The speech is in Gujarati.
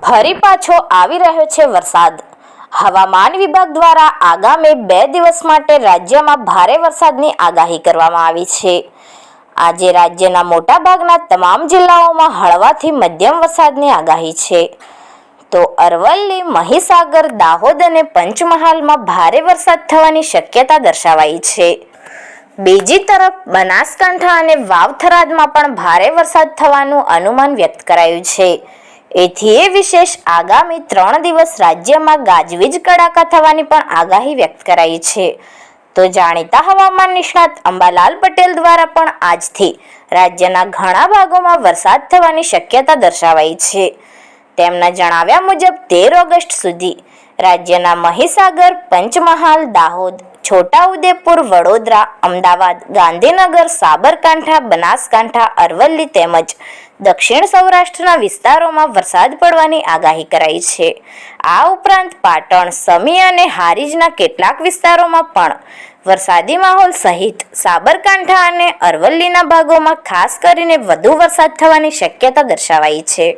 ફરી પાછો આવી રહ્યો છે વરસાદ। હવામાન વિભાગ દ્વારા આગામી 2 દિવસ માટે રાજ્યમાં ભારે વરસાદની આગાહી કરવામાં આવી છે। આજે રાજ્યના મોટાભાગના તમામ જિલ્લાઓમાં હળવાથી મધ્યમ વરસાદની આગાહી છે, તો અરવલ્લી, મહીસાગર, દાહોદ અને પંચમહાલમાં ભારે વરસાદ થવાની શક્યતા દર્શાવાઈ છે। બીજી તરફ બનાસકાંઠા અને વાવ-થરાદમાં પણ ભારે વરસાદ થવાનું અનુમાન વ્યક્ત કરાયું છે। એથી એ વિશેષ આગામી 3 દિવસ રાજ્યમાં ગાજવીજ કડાકા થવાની પણ આગાહી વ્યક્ત કરાઈ છે। તો જાણીતા હવામાન નિષ્ણાત અંબાલાલ પટેલ દ્વારા પણ આજથી રાજ્યના ઘણા ભાગોમાં વરસાદ થવાની શક્યતા દર્શાવાઈ છે। તેમના જણાવ્યા મુજબ 13 ઓગસ્ટ સુધી રાજ્યના મહીસાગર, પંચમહાલ, દાહોદ, છોટાઉદેપુર, વડોદરા, અમદાવાદ, ગાંધીનગર, સાબરકાંઠા, બનાસકાંઠા, અરવલ્લી તેમજ દક્ષિણ સૌરાષ્ટ્રના વિસ્તારોમાં વરસાદ પડવાની આગાહી કરાઈ છે। આ ઉપરાંત પાટણ, સમી અને હારીજના કેટલાક વિસ્તારોમાં પણ વરસાદી માહોલ સહિત સાબરકાંઠા અને અરવલ્લીના ભાગોમાં ખાસ કરીને વધુ વરસાદ થવાની શક્યતા દર્શાવાઈ છે।